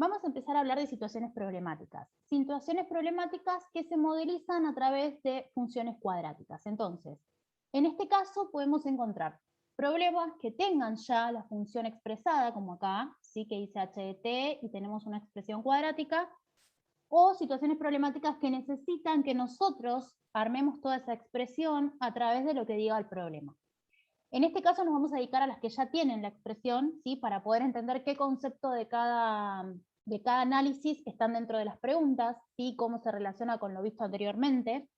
vamos a empezar a hablar de situaciones problemáticas. Situaciones problemáticas que se modelizan a través de funciones cuadráticas. Entonces, en este caso podemos encontrar problemas que tengan ya la función expresada, como acá, ¿sí? Que dice h de t y tenemos una expresión cuadrática, o situaciones problemáticas que necesitan que nosotros armemos toda esa expresión a través de lo que diga el problema. En este caso nos vamos a dedicar a las que ya tienen la expresión, ¿sí? Para poder entender qué concepto de cada análisis están dentro de las preguntas, ¿sí? Cómo se relaciona con lo visto anteriormente.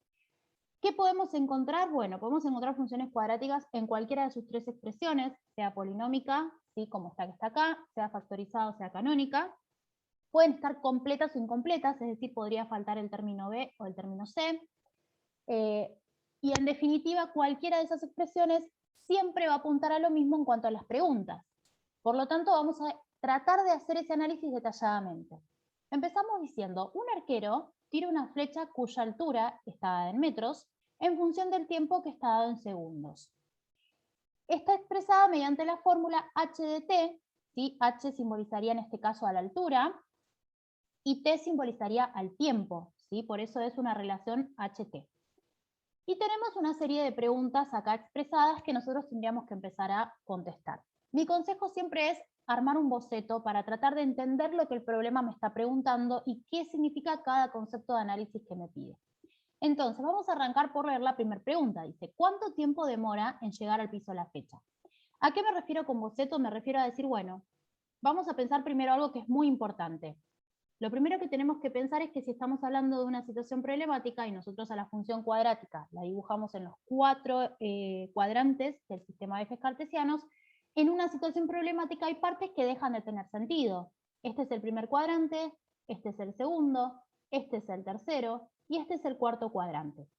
¿Qué podemos encontrar? Bueno, podemos encontrar funciones cuadráticas en cualquiera de sus tres expresiones, sea polinómica, ¿sí? Como esta que está acá, sea factorizada o sea canónica. Pueden estar completas o incompletas, es decir, podría faltar el término B o el término C. Y en definitiva, cualquiera de esas expresiones siempre va a apuntar a lo mismo en cuanto a las preguntas. Por lo tanto, vamos a tratar de hacer ese análisis detalladamente. Empezamos diciendo, un arquero tira una flecha cuya altura está dada en metros en función del tiempo que está dado en segundos. Está expresada mediante la fórmula h de t, ¿sí? H simbolizaría en este caso a la altura, y t simbolizaría al tiempo, ¿sí? Por eso es una relación ht. Y tenemos una serie de preguntas acá expresadas que nosotros tendríamos que empezar a contestar. Mi consejo siempre es armar un boceto para tratar de entender lo que el problema me está preguntando y qué significa cada concepto de análisis que me pide. Entonces, vamos a arrancar por leer la primera pregunta. Dice, ¿cuánto tiempo demora en llegar al piso la flecha? ¿A qué me refiero con boceto? Me refiero a decir, bueno, vamos a pensar primero algo que es muy importante. Lo primero que tenemos que pensar es que si estamos hablando de una situación problemática y nosotros a la función cuadrática la dibujamos en los cuatro cuadrantes del sistema de ejes cartesianos, en una situación problemática hay partes que dejan de tener sentido. Este es el primer cuadrante, este es el segundo, este es el tercero y este es el cuarto cuadrante.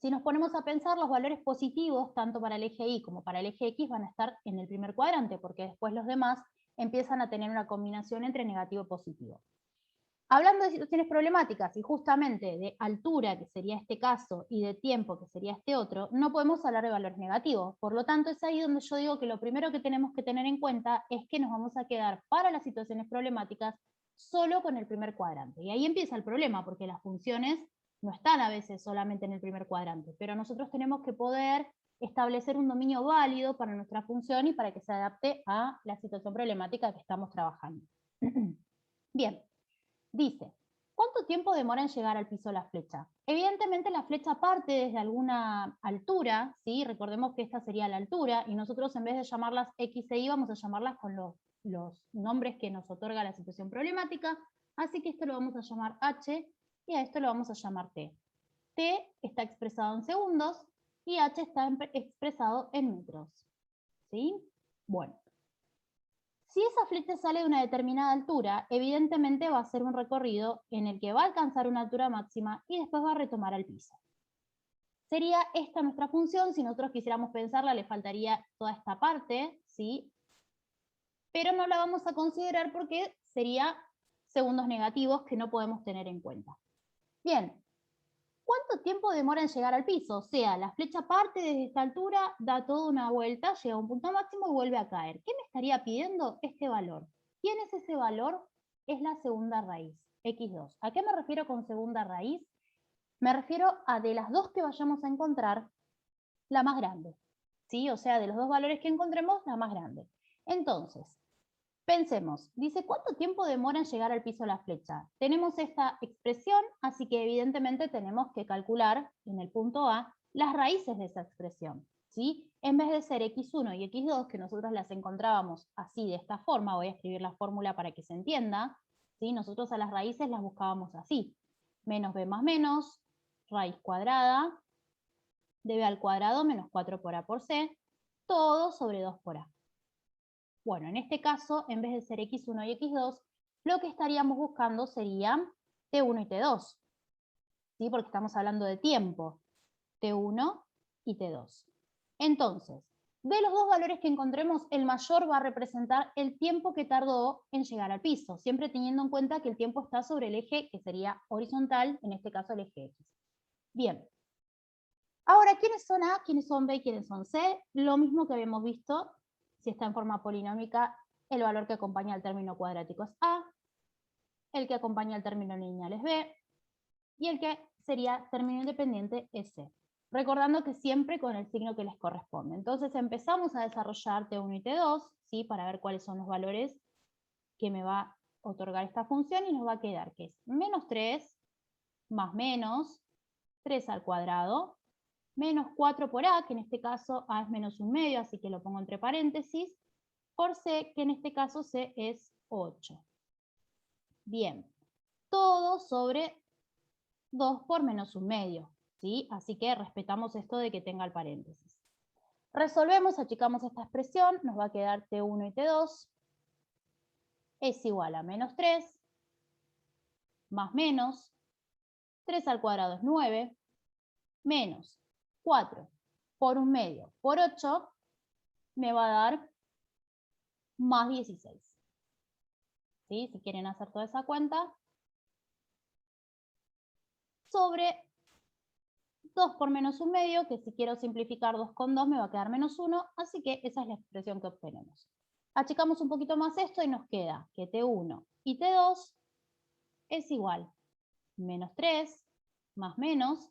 Si nos ponemos a pensar, los valores positivos, tanto para el eje Y como para el eje X, van a estar en el primer cuadrante, porque después los demás empiezan a tener una combinación entre negativo y positivo. Hablando de situaciones problemáticas y justamente de altura, que sería este caso, y de tiempo, que sería este otro, no podemos hablar de valores negativos. Por lo tanto, es ahí donde yo digo que lo primero que tenemos que tener en cuenta es que nos vamos a quedar para las situaciones problemáticas solo con el primer cuadrante. Y ahí empieza el problema, porque las funciones no están a veces solamente en el primer cuadrante, pero nosotros tenemos que poder establecer un dominio válido para nuestra función y para que se adapte a la situación problemática que estamos trabajando. Bien. Dice, ¿cuánto tiempo demora en llegar al piso la flecha? Evidentemente la flecha parte desde alguna altura, ¿sí? Recordemos que esta sería la altura, y nosotros en vez de llamarlas X e Y vamos a llamarlas con los nombres que nos otorga la situación problemática, así que esto lo vamos a llamar H y a esto lo vamos a llamar T. T está expresado en segundos y H está expresado en metros. ¿Sí? Bueno. Si esa flecha sale de una determinada altura, evidentemente va a ser un recorrido en el que va a alcanzar una altura máxima y después va a retomar al piso. Sería esta nuestra función, si nosotros quisiéramos pensarla le faltaría toda esta parte, ¿sí? Pero no la vamos a considerar porque sería segundos negativos que no podemos tener en cuenta. Bien, ¿cuánto tiempo demora en llegar al piso? O sea, la flecha parte desde esta altura, da toda una vuelta, llega a un punto máximo y vuelve a caer. ¿Qué me estaría pidiendo? Este valor. ¿Quién es ese valor? Es la segunda raíz, x2. ¿A qué me refiero con segunda raíz? Me refiero a de las dos que vayamos a encontrar, la más grande. ¿Sí? O sea, de los dos valores que encontremos, la más grande. Entonces, pensemos, dice, ¿cuánto tiempo demora en llegar al piso la flecha? Tenemos esta expresión, así que evidentemente tenemos que calcular en el punto A las raíces de esa expresión. ¿Sí? En vez de ser x1 y x2, que nosotros las encontrábamos así, de esta forma, voy a escribir la fórmula para que se entienda, ¿sí? Nosotros a las raíces las buscábamos así. Menos b más menos, raíz cuadrada, de b al cuadrado menos 4 por a por c, todo sobre 2 por a. Bueno, en este caso, en vez de ser x1 y x2, lo que estaríamos buscando sería t1 y t2, ¿sí? Porque estamos hablando de tiempo, t1 y t2. Entonces, de los dos valores que encontremos, el mayor va a representar el tiempo que tardó en llegar al piso, siempre teniendo en cuenta que el tiempo está sobre el eje que sería horizontal, en este caso el eje X. Bien. Ahora, ¿quiénes son A, quiénes son B y quiénes son C? Lo mismo que habíamos visto, si está en forma polinómica, el valor que acompaña al término cuadrático es A, el que acompaña al término lineal es B, y el que sería término independiente es C. Recordando que siempre con el signo que les corresponde. Entonces empezamos a desarrollar T1 y T2, ¿sí? Para ver cuáles son los valores que me va a otorgar esta función, y nos va a quedar que es menos 3 más menos 3 al cuadrado, menos 4 por A, que en este caso A es menos 1/2, así que lo pongo entre paréntesis, por C, que en este caso C es 8. Bien, todo sobre 2 por menos 1/2, ¿sí? Así que respetamos esto de que tenga el paréntesis. Resolvemos, achicamos esta expresión, nos va a quedar T1 y T2 es igual a menos 3 más menos 3 al cuadrado es 9, menos 4 por 1/2 por 8 me va a dar más 16. ¿Sí? Si quieren hacer toda esa cuenta, sobre 2 por menos 1/2, que si quiero simplificar 2 con 2 me va a quedar menos 1, así que esa es la expresión que obtenemos. Achicamos un poquito más esto y nos queda que T1 y T2 es igual menos 3 más menos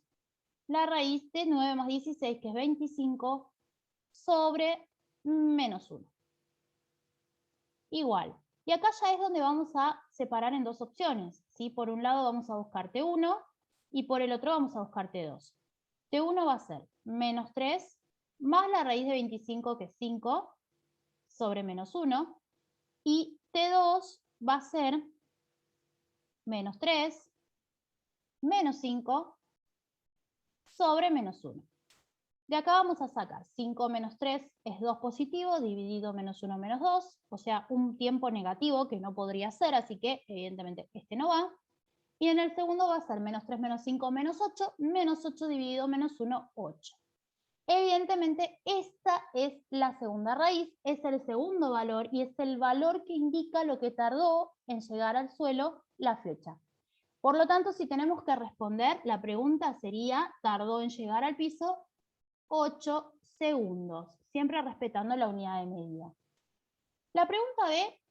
la raíz de 9 más 16, que es 25, sobre menos 1. Igual. Y acá ya es donde vamos a separar en dos opciones, ¿sí? Por un lado vamos a buscar T1 y por el otro vamos a buscar T2. T1 va a ser menos 3 más la raíz de 25, que es 5, sobre menos 1. Y T2 va a ser menos 3 menos 5 sobre menos 1. De acá vamos a sacar 5 menos 3 es 2 positivo, dividido menos 1 menos 2, o sea, un tiempo negativo que no podría ser, así que evidentemente este no va. Y en el segundo va a ser menos 3 menos 5 menos 8 dividido menos 1, 8. Evidentemente esta es la segunda raíz, es el segundo valor y es el valor que indica lo que tardó en llegar al suelo la flecha. Por lo tanto, si tenemos que responder, la pregunta sería, tardó en llegar al piso 8 segundos, siempre respetando la unidad de medida. La pregunta B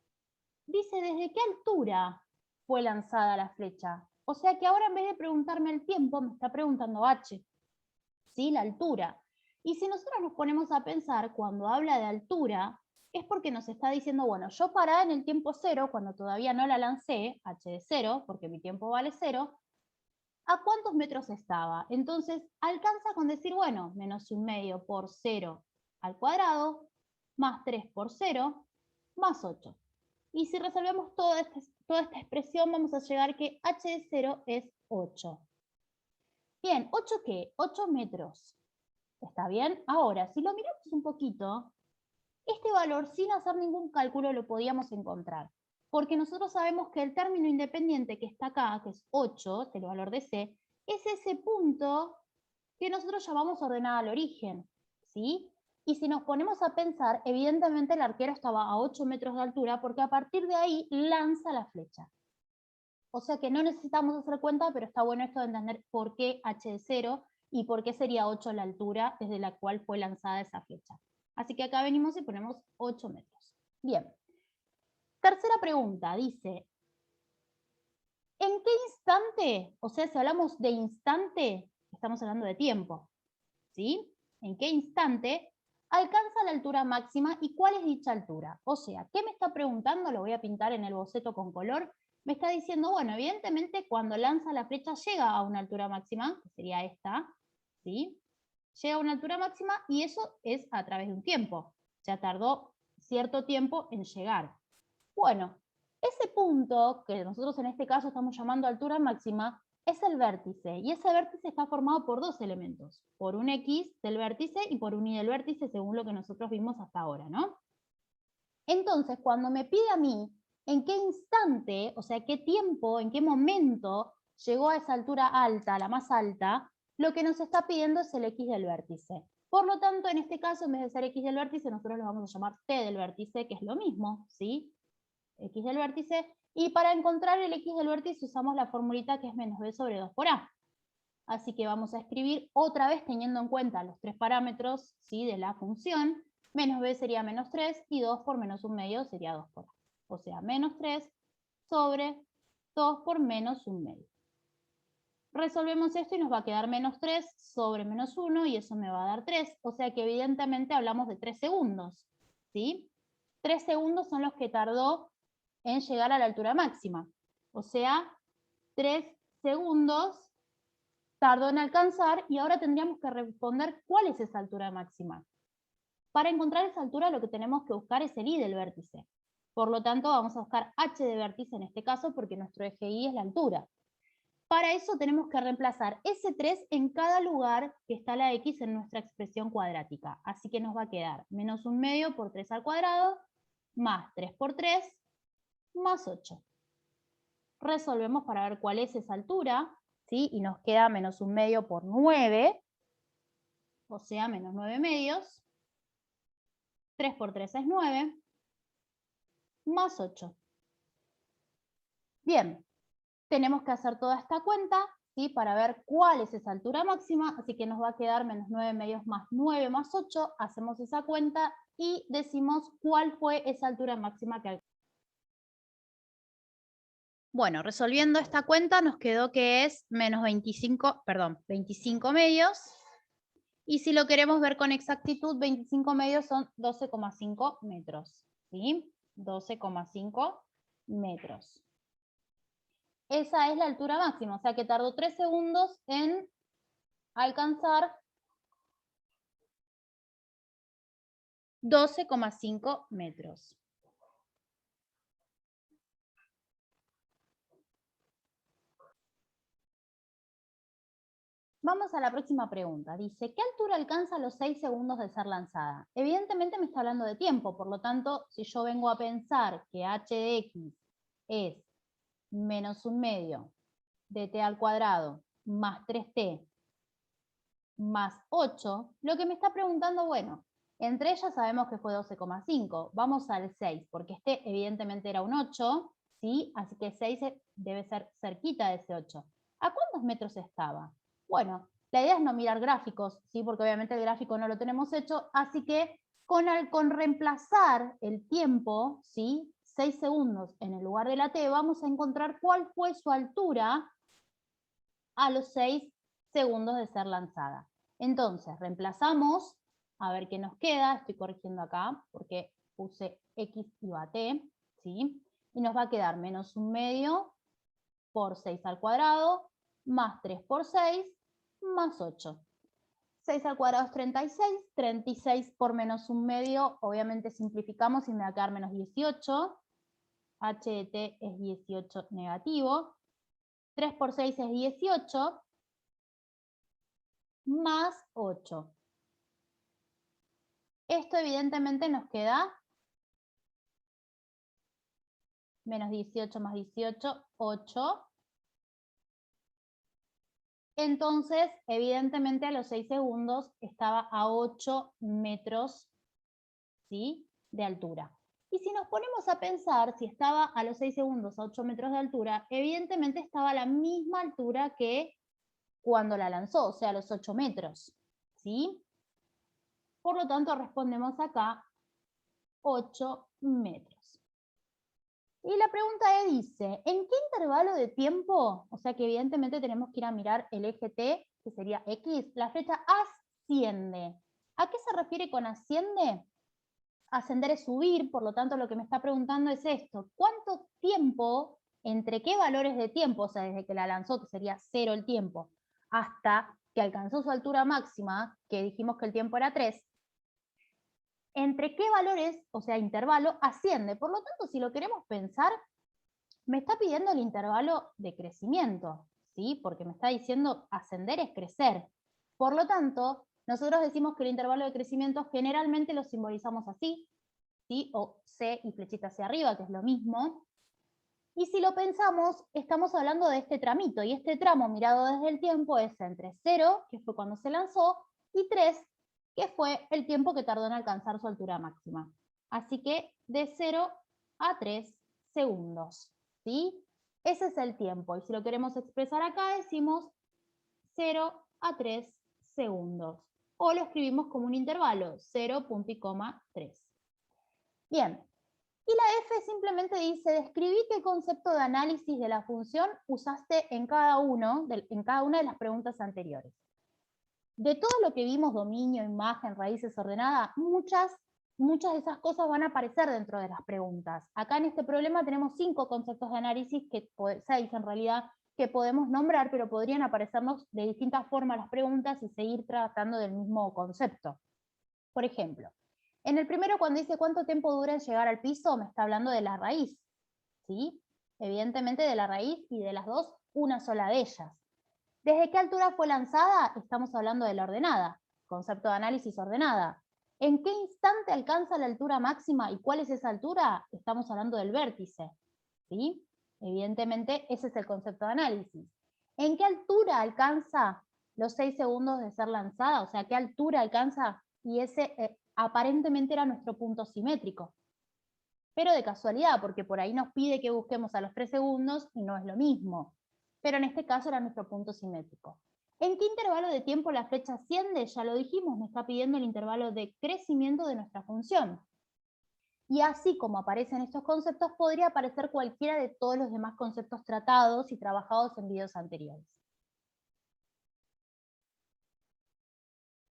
dice, ¿desde qué altura fue lanzada la flecha? O sea que ahora en vez de preguntarme el tiempo, me está preguntando H, ¿sí? La altura. Y si nosotros nos ponemos a pensar, cuando habla de altura, es porque nos está diciendo, bueno, yo parada en el tiempo 0, cuando todavía no la lancé, H de 0, porque mi tiempo vale 0, ¿a cuántos metros estaba? Entonces, alcanza con decir, bueno, menos 1/2 por 0 al cuadrado, más 3 por 0, más 8. Y si resolvemos toda esta expresión, vamos a llegar que h de 0 es 8. Bien, ¿8 qué? 8 metros. ¿Está bien? Ahora, si lo miramos un poquito, este valor sin hacer ningún cálculo lo podíamos encontrar. Porque nosotros sabemos que el término independiente que está acá, que es 8, es el valor de C, es ese punto que nosotros llamamos ordenada al origen, ¿sí? Y si nos ponemos a pensar, evidentemente el arquero estaba a 8 metros de altura porque a partir de ahí lanza la flecha. O sea que no necesitamos hacer cuenta, pero está bueno esto de entender por qué h de 0 y por qué sería 8 la altura desde la cual fue lanzada esa flecha. Así que acá venimos y ponemos 8 metros. Bien. Tercera pregunta, dice, ¿en qué instante, o sea, si hablamos de instante, estamos hablando de tiempo, ¿sí? ¿En qué instante alcanza la altura máxima y cuál es dicha altura? O sea, ¿qué me está preguntando? Lo voy a pintar en el boceto con color. Me está diciendo, bueno, evidentemente cuando lanza la flecha llega a una altura máxima, que sería esta, ¿sí? Llega a una altura máxima y eso es a través de un tiempo. Ya tardó cierto tiempo en llegar. Bueno, ese punto, que nosotros en este caso estamos llamando altura máxima, es el vértice, y ese vértice está formado por dos elementos, por un X del vértice y por un Y del vértice, según lo que nosotros vimos hasta ahora, ¿no? Entonces, cuando me pide a mí en qué instante, o sea, qué tiempo, en qué momento llegó a esa altura alta, la más alta, lo que nos está pidiendo es el X del vértice. Por lo tanto, en este caso, en vez de ser X del vértice, nosotros lo vamos a llamar T del vértice, que es lo mismo, ¿sí? X del vértice, y para encontrar el X del vértice usamos la formulita que es menos B sobre 2 por A. Así que vamos a escribir otra vez teniendo en cuenta los tres parámetros, ¿sí? De la función. Menos B sería menos 3 y 2 por menos 1/2 sería 2 por A. O sea, menos 3 sobre 2 por menos 1/2. Resolvemos esto y nos va a quedar menos 3 sobre menos 1 y eso me va a dar 3. O sea que evidentemente hablamos de 3 segundos. ¿Sí? 3 segundos son los que tardó en llegar a la altura máxima. O sea, 3 segundos tardó en alcanzar y ahora tendríamos que responder cuál es esa altura máxima. Para encontrar esa altura lo que tenemos que buscar es el y del vértice. Por lo tanto, vamos a buscar h de vértice en este caso porque nuestro eje y es la altura. Para eso tenemos que reemplazar ese 3 en cada lugar que está la x en nuestra expresión cuadrática. Así que nos va a quedar menos 1/2 por 3 al cuadrado, más 3 por 3, más 8. Resolvemos para ver cuál es esa altura, ¿sí? Y nos queda menos 1/2 por 9, o sea, menos 9/2. 3 por 3 es 9, más 8. Bien, tenemos que hacer toda esta cuenta, ¿sí? Para ver cuál es esa altura máxima, así que nos va a quedar menos 9/2 más 9 más 8, hacemos esa cuenta y decimos cuál fue esa altura máxima que alcanzamos. Bueno, resolviendo esta cuenta nos quedó que es menos 25 medios. Y si lo queremos ver con exactitud, 25 medios son 12,5 metros. ¿Sí? 12,5 metros. Esa es la altura máxima, o sea que tardó 3 segundos en alcanzar 12,5 metros. Vamos a la próxima pregunta. Dice, ¿qué altura alcanza a los 6 segundos de ser lanzada? Evidentemente me está hablando de tiempo, por lo tanto, si yo vengo a pensar que h de x es menos 1/2 de t al cuadrado más 3t más 8, lo que me está preguntando, bueno, entre ellas sabemos que fue 12,5. Vamos al 6, porque este evidentemente era un 8, ¿sí? Así que 6 debe ser cerquita de ese 8. ¿A cuántos metros estaba? Bueno, la idea es no mirar gráficos, ¿sí? Porque obviamente el gráfico no lo tenemos hecho, así que con reemplazar el tiempo, ¿sí? 6 segundos en el lugar de la t, vamos a encontrar cuál fue su altura a los 6 segundos de ser lanzada. Entonces, reemplazamos, a ver qué nos queda, estoy corrigiendo acá, porque puse x iba a t, ¿sí? Y nos va a quedar menos 1/2 por 6 al cuadrado, más 3 por 6, más 8. 6 al cuadrado es 36, 36 por menos 1/2, obviamente simplificamos y me va a quedar menos 18, h de t es 18 negativo, 3 por 6 es 18, más 8. Esto evidentemente nos queda menos 18 más 18, 8. Entonces, evidentemente a los 6 segundos estaba a 8 metros, ¿sí?, de altura. Y si nos ponemos a pensar, si estaba a los 6 segundos a 8 metros de altura, evidentemente estaba a la misma altura que cuando la lanzó, o sea, a los 8 metros, ¿sí? Por lo tanto, respondemos acá 8 metros. Y la pregunta dice, ¿en qué intervalo de tiempo, o sea que evidentemente tenemos que ir a mirar el eje T, que sería X, la flecha asciende? ¿A qué se refiere con asciende? Ascender es subir, por lo tanto lo que me está preguntando es esto. ¿Cuánto tiempo, entre qué valores de tiempo, o sea, desde que la lanzó, que sería 0 el tiempo, hasta que alcanzó su altura máxima, que dijimos que el tiempo era 3, entre qué valores, o sea, intervalo, asciende? Por lo tanto, si lo queremos pensar, me está pidiendo el intervalo de crecimiento, ¿sí? Porque me está diciendo ascender es crecer. Por lo tanto, nosotros decimos que el intervalo de crecimiento generalmente lo simbolizamos así, ¿sí? O C y flechita hacia arriba, que es lo mismo. Y si lo pensamos, estamos hablando de este tramito, y este tramo mirado desde el tiempo es entre 0, que fue cuando se lanzó, y 3, que fue el tiempo que tardó en alcanzar su altura máxima. Así que de 0 a 3 segundos, ¿sí? Ese es el tiempo, y si lo queremos expresar acá, decimos 0 a 3 segundos. O lo escribimos como un intervalo, 0, punto y coma, 3. Bien, Y la F simplemente dice, describí qué concepto de análisis de la función usaste en cada una de las preguntas anteriores. De todo lo que vimos, dominio, imagen, raíces ordenadas, muchas de esas cosas van a aparecer dentro de las preguntas. Acá en este problema tenemos 5 conceptos de análisis, 6 en realidad, que podemos nombrar, pero podrían aparecernos de distintas formas las preguntas y seguir tratando del mismo concepto. Por ejemplo, en el primero, cuando dice cuánto tiempo dura en llegar al piso, me está hablando de la raíz, ¿sí? Evidentemente de la raíz, y de las dos, una sola de ellas. ¿Desde qué altura fue lanzada? Estamos hablando de la ordenada, concepto de análisis ordenada. ¿En qué instante alcanza la altura máxima y cuál es esa altura? Estamos hablando del vértice, ¿sí? Evidentemente ese es el concepto de análisis. ¿En qué altura alcanza los 6 segundos de ser lanzada? O sea, ¿qué altura alcanza? Y ese aparentemente era nuestro punto simétrico. Pero de casualidad, porque por ahí nos pide que busquemos a los 3 segundos y no es lo mismo. Pero en este caso era nuestro punto simétrico. ¿En qué intervalo de tiempo la flecha asciende? Ya lo dijimos, me está pidiendo el intervalo de crecimiento de nuestra función. Y así como aparecen estos conceptos, podría aparecer cualquiera de todos los demás conceptos tratados y trabajados en videos anteriores.